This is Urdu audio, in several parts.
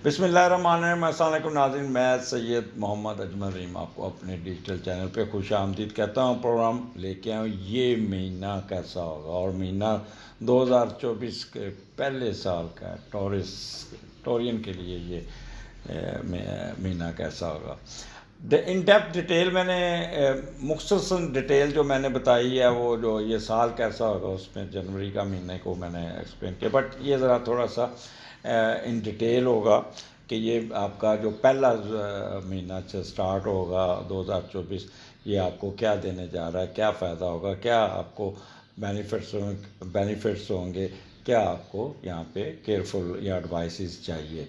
بسم اللہ الرحمن الرحیم۔ السلام علیکم ناظرین، میں سید محمد اجمل رحیم آپ کو اپنے ڈیجیٹل چینل پہ خوش آمدید کہتا ہوں۔ پروگرام لے کے آؤں یہ مہینہ کیسا ہوگا، اور مہینہ 2024 کے پہلے سال کا ٹورین کے لیے یہ مہینہ کیسا ہوگا۔ ان ڈیپتھ ڈیٹیل میں نے مختصر ڈیٹیل جو میں نے بتائی ہے، وہ جو یہ سال کیسا ہوگا اس میں جنوری کا مہینے کو میں نے ایکسپلین کیا، بٹ یہ ذرا تھوڑا سا ان ڈیٹیل ہوگا کہ یہ آپ کا جو پہلا مہینہ سے سٹارٹ ہوگا 2024، یہ آپ کو کیا دینے جا رہا ہے، کیا فائدہ ہوگا، کیا آپ کو بینیفٹس ہوں گے، کیا آپ کو یہاں پہ کیئرفل یا ایڈوائسز چاہیے۔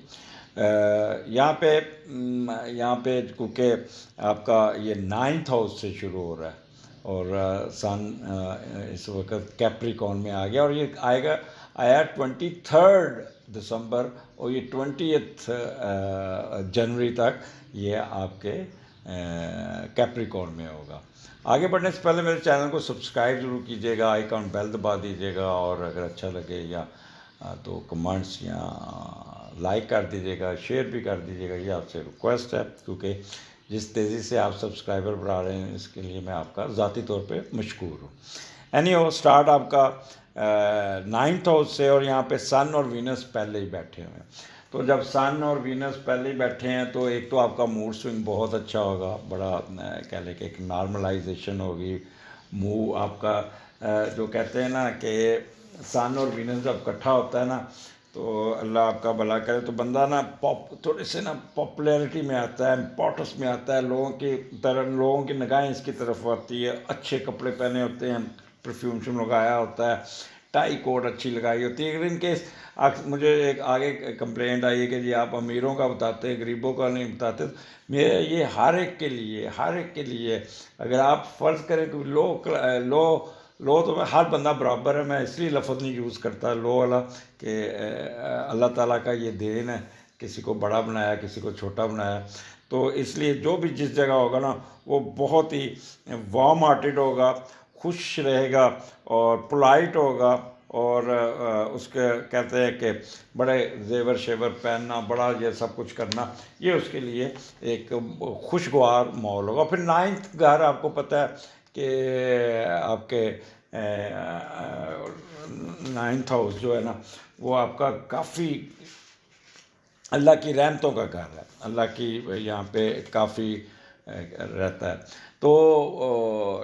یہاں پہ کیونکہ آپ کا یہ 9th ہاؤس سے شروع ہو رہا ہے، اور سن اس وقت کیپریکون میں آ گیا، اور یہ آیا 23 دسمبر، اور یہ 20 جنوری تک یہ آپ کے کیپریکون میں ہوگا۔ آگے بڑھنے سے پہلے میرے چینل کو سبسکرائب ضرور کیجیے گا، آئیکن بیل دبا دیجیے گا، اور اگر اچھا لگے یا تو کمنٹس یا لائک کر دیجیے گا، شیئر بھی کر دیجیے گا، یہ آپ سے ریکویسٹ ہے، کیونکہ جس تیزی سے آپ سبسکرائبر بڑھا رہے ہیں اس کے لیے میں آپ کا ذاتی طور پہ مشکور ہوں۔ اسٹارٹ آپ کا 9th ہاؤس سے، اور یہاں پہ سن اور وینس پہلے ہی بیٹھے ہوئے ہیں۔ تو جب سن اور وینس پہلے ہی بیٹھے ہیں تو ایک تو آپ کا موڈ سوئنگ بہت اچھا ہوگا، بڑا کہہ لیں کہ ایک نارملائزیشن ہوگی۔ آپ کا جو کہتے ہیں نا کہ سن اور وینس جب اکٹھا ہوتا ہے نا، تو اللہ آپ کا بھلا کرے، تو بندہ نا تھوڑے سے نا پاپولیرٹی میں آتا ہے، امپورٹنس میں آتا ہے، لوگوں کی نگاہیں اس کی طرف آتی ہے، اچھے کپڑے پہنے ہوتے ہیں، پرفیوم لگایا ہوتا ہے، ٹائی کوٹ اچھی لگائی ہوتی ہے۔ اگر ان کیس مجھے ایک آگے کمپلینٹ آئی ہے کہ جی آپ امیروں کا بتاتے ہیں، غریبوں کا نہیں بتاتے، میرے یہ ہر ایک کے لیے اگر آپ فرض کریں کہ لو تو ہر بندہ برابر ہے، میں اس لیے لفظ نہیں یوز کرتا لو والا، کہ اللہ تعالیٰ کا یہ دین ہے، کسی کو بڑا بنایا، کسی کو چھوٹا بنایا، تو اس لیے جو بھی جس جگہ ہوگا نا وہ بہت ہی وارم ہارٹیڈ ہوگا، خوش رہے گا، اور پولائٹ ہوگا، اور اس کے کہتے ہیں کہ بڑے زیور شیور پہننا، بڑا یہ سب کچھ کرنا، یہ اس کے لیے ایک خوشگوار ماحول ہوگا۔ پھر 9th گھر آپ کو پتہ ہے کہ آپ کے 9th ہاؤس جو ہے نا وہ آپ کا کافی اللہ کی رحمتوں کا گھر ہے، اللہ کی یہاں پہ کافی رہتا ہے۔ تو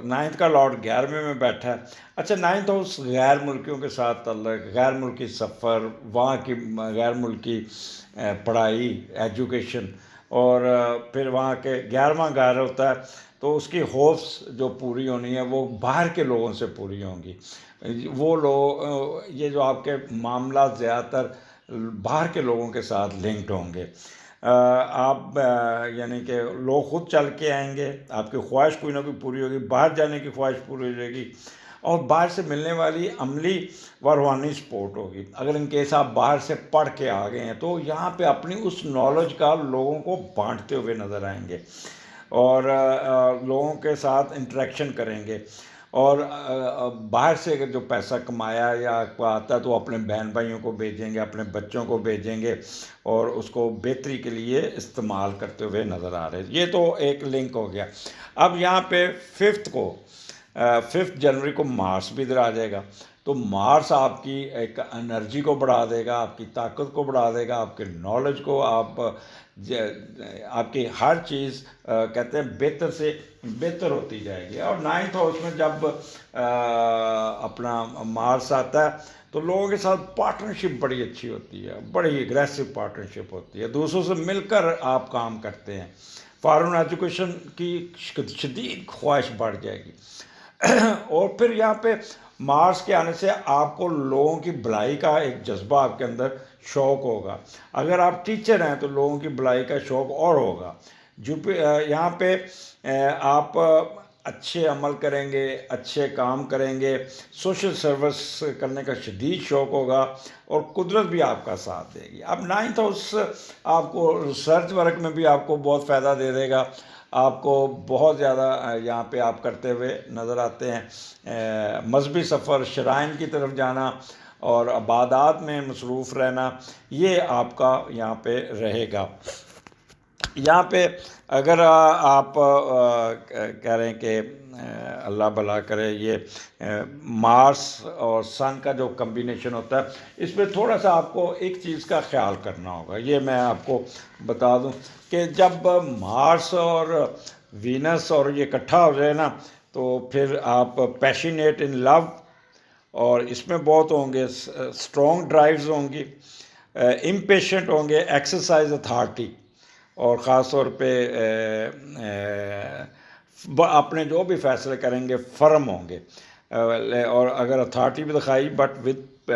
9th کا لارڈ 11ویں میں بیٹھا ہے۔ اچھا، 9th ہاؤس غیر ملکیوں کے ساتھ تعلق، غیر ملکی سفر، وہاں کی غیر ملکی پڑھائی، ایجوکیشن، اور پھر وہاں کے 11واں گھر ہوتا ہے، تو اس کی ہوپس جو پوری ہونی ہے وہ باہر کے لوگوں سے پوری ہوں گی۔ وہ لوگ یہ جو آپ کے معاملات زیادہ تر باہر کے لوگوں کے ساتھ لنکڈ ہوں گے۔ آپ یعنی کہ لوگ خود چل کے آئیں گے، آپ کی خواہش کوئی نہ کوئی پوری ہوگی، باہر جانے کی خواہش پوری ہو جائے گی، اور باہر سے ملنے والی عملی و روحانی سپورٹ ہوگی۔ اگر ان کیس آپ باہر سے پڑھ کے آ گئے ہیں تو یہاں پہ اپنی اس نالج کا لوگوں کو بانٹتے ہوئے نظر آئیں گے، اور لوگوں کے ساتھ انٹریکشن کریں گے، اور باہر سے اگر جو پیسہ کمایا یا آتا ہے تو اپنے بہن بھائیوں کو بھیجیں گے، اپنے بچوں کو بھیجیں گے، اور اس کو بہتری کے لیے استعمال کرتے ہوئے نظر آ رہے ہیں۔ یہ تو ایک لنک ہو گیا۔ اب یہاں پہ 5 جنوری کو مارس بھی ادھر آ جائے گا، تو مارس آپ کی ایک انرجی کو بڑھا دے گا، آپ کی طاقت کو بڑھا دے گا، آپ کے نالج کو، آپ کی ہر چیز کہتے ہیں بہتر سے بہتر ہوتی جائے گی۔ اور 9th ہاؤس میں جب اپنا مارس آتا ہے تو لوگوں کے ساتھ پارٹنرشپ بڑی اچھی ہوتی ہے، بڑی اگریسو پارٹنرشپ ہوتی ہے، دوسروں سے مل کر آپ کام کرتے ہیں، فارن ایجوکیشن کی شدید خواہش بڑھ جائے گی۔ اور پھر یہاں پہ مارس کے آنے سے آپ کو لوگوں کی بھلائی کا ایک جذبہ آپ کے اندر شوق ہوگا۔ اگر آپ ٹیچر ہیں تو لوگوں کی بھلائی کا شوق اور ہوگا۔ یہاں پہ آپ اچھے عمل کریں گے، اچھے کام کریں گے، سوشل سروس کرنے کا شدید شوق ہوگا، اور قدرت بھی آپ کا ساتھ دے گی۔ اب 9th ہاؤس آپ کو ریسرچ ورک میں بھی آپ کو بہت فائدہ دے دے گا، آپ کو بہت زیادہ یہاں پہ آپ کرتے ہوئے نظر آتے ہیں۔ مذہبی سفر، شرائن کی طرف جانا، اور عبادات میں مصروف رہنا، یہ آپ کا یہاں پہ رہے گا۔ یہاں پہ اگر آپ کہہ رہے ہیں کہ اللہ بھلا کرے، یہ مارس اور سن کا جو کمبینیشن ہوتا ہے، اس میں تھوڑا سا آپ کو ایک چیز کا خیال کرنا ہوگا۔ یہ میں آپ کو بتا دوں کہ جب مارس اور وینس اور یہ اکٹھا ہو جائے نا، تو پھر آپ پیشنیٹ ان لو، اور اس میں بہت ہوں گے اسٹرانگ ڈرائیوز ہوں گی، امپیشنٹ ہوں گے، ایکسرسائز اتھارٹی، اور خاص طور پہ اپنے جو بھی فیصلے کریں گے فرم ہوں گے، اور اگر اتھارٹی بھی دکھائی بٹ وتھ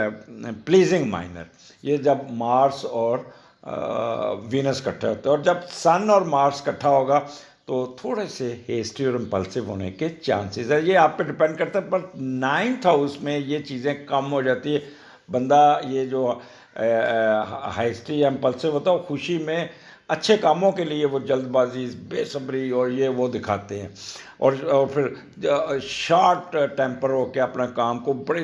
پلیزنگ مائنر۔ یہ جب مارس اور وینس کٹھے ہوتے ہیں، اور جب سن اور مارس کٹھا ہوگا تو تھوڑے سے ہیسٹی اور امپلسو ہونے کے چانسز ہے۔ یہ آپ پہ ڈپینڈ کرتا ہے، پر 9th ہاؤس میں یہ چیزیں کم ہو جاتی ہے۔ بندہ یہ جو ہیسٹی یا امپلسو ہوتا ہے، وہ خوشی میں اچھے کاموں کے لیے وہ جلد بازی، بے صبری اور یہ وہ دکھاتے ہیں، اور پھر شارٹ ٹیمپر ہو کے اپنا کام کو بڑے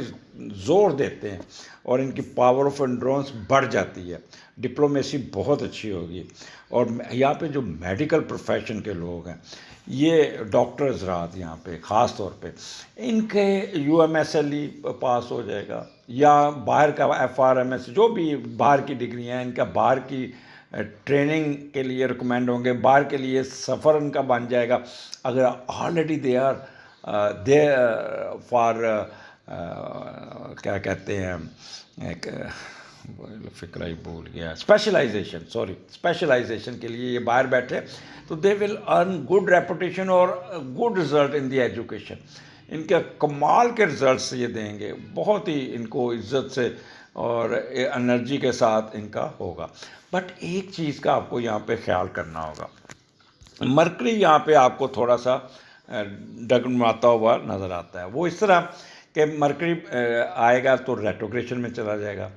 زور دیتے ہیں، اور ان کی پاور آف انڈورنس بڑھ جاتی ہے، ڈپلومیسی بہت اچھی ہوگی۔ اور یہاں پہ جو میڈیکل پروفیشن کے لوگ ہیں، یہ ڈاکٹر حضرات یہاں پہ خاص طور پہ، ان کے UMSLE پاس ہو جائے گا، یا باہر کا FRMS، جو بھی باہر کی ڈگری ہیں، ان کا باہر کی ٹریننگ کے لیے ریکمینڈ ہوں گے، باہر کے لیے سفر ان کا بن جائے گا۔ اگر آلریڈی دے آر فار کیا کہتے ہیں، ایک فکرہ ہی بھول گیا، اسپیشلائزیشن کے لیے یہ باہر بیٹھے، تو they will earn good reputation اور good result in the education. ان کے کمال کے رزلٹس یہ دیں گے، بہت ہی ان کو عزت سے اور انرجی کے ساتھ ان کا ہوگا۔ بٹ ایک چیز کا آپ کو یہاں پہ خیال کرنا ہوگا، مرکری یہاں پہ آپ کو تھوڑا سا ڈگمگاتا ہوا نظر آتا ہے۔ وہ اس طرح کہ مرکری آئے گا تو ریٹروگریشن میں چلا جائے گا،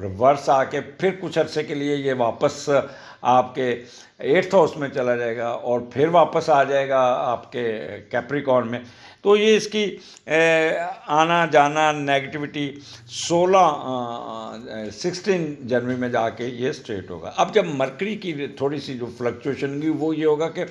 ریورس آ کے پھر کچھ عرصے کے لیے یہ واپس آپ کے 8th ہاؤس میں چلا جائے گا، اور پھر واپس آ جائے گا آپ کے کیپریکارن میں۔ تو یہ اس کی آنا جانا نیگیٹیوٹی 16 جنوری میں جا کے یہ اسٹریٹ ہوگا۔ اب جب مرکری کی تھوڑی سی جو فلکچویشن ہوگی، وہ یہ ہوگا کہ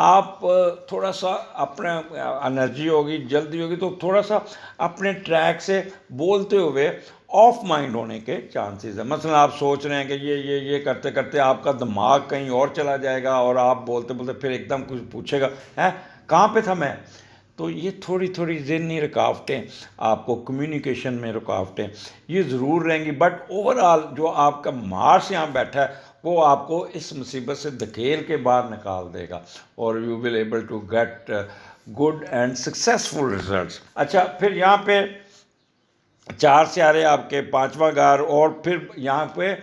آپ تھوڑا سا اپنا انرجی ہوگی، جلدی ہوگی، تو تھوڑا سا اپنے ٹریک سے بولتے ہوئے آف مائنڈ ہونے کے چانسز ہیں۔ مثلا آپ سوچ رہے ہیں کہ یہ کرتے کرتے آپ کا دماغ کہیں اور چلا جائے گا، اور آپ بولتے بولتے پھر ایک دم کچھ پوچھے گا، کہاں پہ تھا میں؟ تو یہ تھوڑی تھوڑی ذہنی رکاوٹیں، آپ کو کمیونیکیشن میں رکاوٹیں یہ ضرور رہیں گی، بٹ اوور آل جو آپ کا مارس یہاں بیٹھا ہے، وہ آپ کو اس مصیبت سے دھکیل کے باہر نکال دے گا، اور you will able to get good and successful results. اچھا، پھر یہاں پہ 4 سیارے آپ کے 5واں گھر، اور پھر یہاں پہ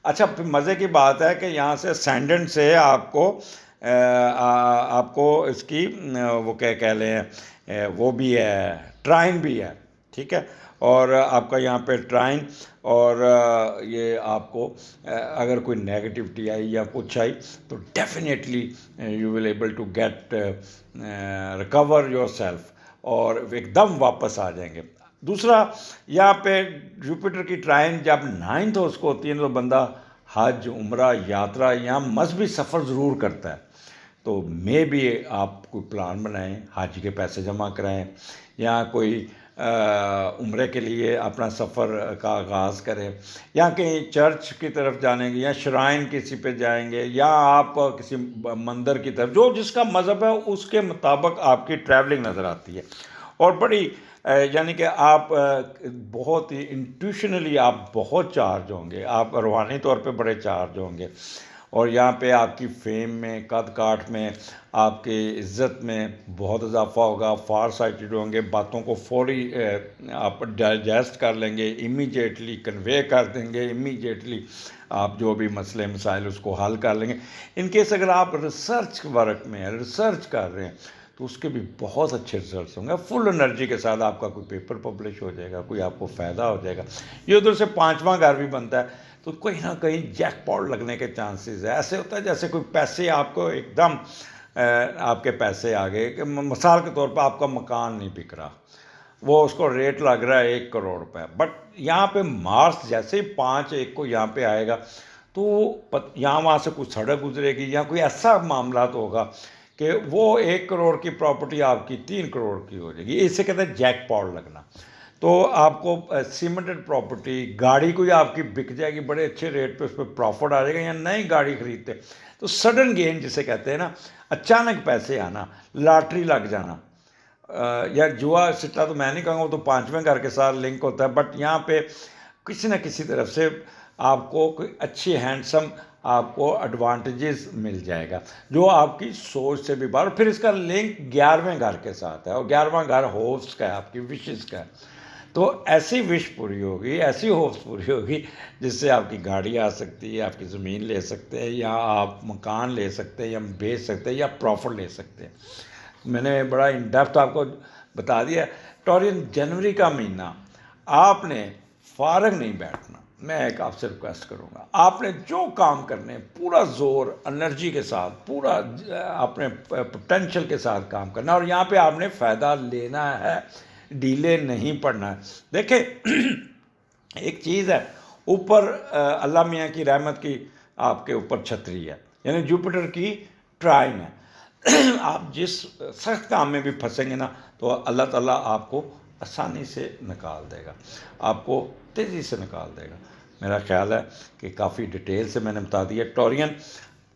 اچھا پھر مزے کی بات ہے کہ یہاں سے اسینڈنٹ سے آپ کو اس کی وہ کیا کہہ لیں، وہ بھی ہے، ٹرائن بھی ہے، ٹھیک ہے، اور آپ کا یہاں پہ ٹرائن، اور یہ آپ کو اگر کوئی نیگیٹیوٹی آئی یا کچھ آئی تو definitely you will able to get recover yourself, اور ایک دم واپس آ جائیں گے۔ دوسرا، یہاں پہ جوپیٹر کی ٹرائن جب 9th ہاؤس کو ہوتی ہے تو بندہ حج، عمرہ، یاترا، یہاں مذہبی سفر ضرور کرتا ہے، تو میں بھی آپ کوئی پلان بنائیں، حج کے پیسے جمع کرائیں، یا کوئی عمرے کے لیے اپنا سفر کا آغاز کریں، یا کہیں چرچ کی طرف جانے گے، یا شرائن کسی پہ جائیں گے، یا آپ کسی مندر کی طرف، جو جس کا مذہب ہے اس کے مطابق آپ کی ٹریولنگ نظر آتی ہے، اور بڑی یعنی کہ آپ بہت ہی انٹیوشنلی آپ بہت چارج ہوں گے، آپ روحانی طور پہ بڑے چارج ہوں گے، اور یہاں پہ آپ کی فیم میں، قد کاٹ میں، آپ کی عزت میں بہت اضافہ ہوگا، فار سائٹڈ ہوں گے، باتوں کو فوری آپ ڈائجسٹ کر لیں گے، امیجیٹلی کنوے کر دیں گے، امیجیٹلی آپ جو بھی مسئلے مسائل اس کو حل کر لیں گے۔ ان کیس اگر آپ ریسرچ ورک میں ریسرچ کر رہے ہیں تو اس کے بھی بہت اچھے رزلٹس ہوں گے، فل انرجی کے ساتھ آپ کا کوئی پیپر پبلش ہو جائے گا، کوئی آپ کو فائدہ ہو جائے گا۔ یہ ادھر سے 5واں گھر بھی بنتا ہے، تو کہیں نہ کہیں جیک پاٹ لگنے کے چانسز ہے۔ ایسے ہوتا ہے جیسے کوئی پیسے آپ کو ایک دم آپ کے پیسے آ گئے، کہ مثال کے طور پہ آپ کا مکان نہیں بک رہا، وہ اس کو ریٹ لگ رہا ہے 1 کروڑ روپے، بٹ یہاں پہ مارس جیسے ہی 5 1 کو یہاں پہ آئے گا تو یہاں وہاں سے کچھ سڑک گزرے گی یا کوئی ایسا معاملات ہوگا کہ وہ 1 کروڑ کی پراپرٹی آپ کی 3 کروڑ کی ہو جائے گی. اس سے کہتے ہیں جیک پاٹ لگنا. تو آپ کو سیمنٹڈ پراپرٹی، گاڑی کوئی آپ کی بک جائے گی بڑے اچھے ریٹ پہ، اس پہ پروفٹ آ جائے گا، یا نئی گاڑی خریدتے تو سڈن گین جسے کہتے ہیں نا، اچانک پیسے آنا، لاٹری لگ جانا. یا جوا سٹا تو میں نہیں کہوں گا، وہ تو 5ویں گھر کے ساتھ لنک ہوتا ہے، بٹ یہاں پہ کسی نہ کسی طرف سے آپ کو کوئی اچھی ہینڈسم آپ کو ایڈوانٹیجز مل جائے گا جو آپ کی سوچ سے بھی باہر. پھر اس کا لنک 11ویں گھر کے ساتھ ہے، اور 11واں گھر ہوپس کا ہے، آپ کی وشز کا ہے. تو ایسی وش پوری ہوگی، ایسی ہوپس پوری ہوگی جس سے آپ کی گاڑی آ سکتی ہے، آپ کی زمین لے سکتے ہیں، یا آپ مکان لے سکتے ہیں، یا بیچ سکتے ہیں، یا پروفٹ لے سکتے ہیں. میں نے بڑا ان ڈیپتھ آپ کو بتا دیا. ٹورین جنوری کا مہینہ آپ نے فارغ نہیں بیٹھنا. میں ایک آپ سے ریکویسٹ کروں گا، آپ نے جو کام کرنے پورا زور انرجی کے ساتھ، پورا اپنے پوٹینشیل کے ساتھ کام کرنا، اور یہاں پہ آپ نے فائدہ لینا ہے، ڈیلے نہیں پڑنا ہے. دیکھیں ایک چیز ہے، اوپر اللہ میاں کی رحمت کی آپ کے اوپر چھتری ہے، یعنی جوپیٹر کی ٹرائن ہے. آپ جس سخت کام میں بھی پھنسیں گے نا تو اللہ تعالیٰ آپ کو آسانی سے نکال دے گا، آپ کو تیزی سے نکال دے گا. میرا خیال ہے کہ کافی ڈیٹیل سے میں نے بتا دیا. ٹورین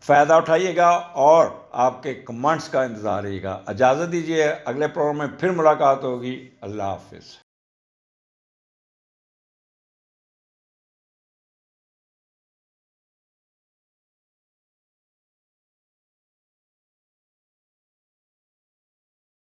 فائدہ اٹھائیے گا، اور آپ کے کمنٹس کا انتظار رہے گا. اجازت دیجیے، اگلے پروگرام میں پھر ملاقات ہوگی. اللہ حافظ.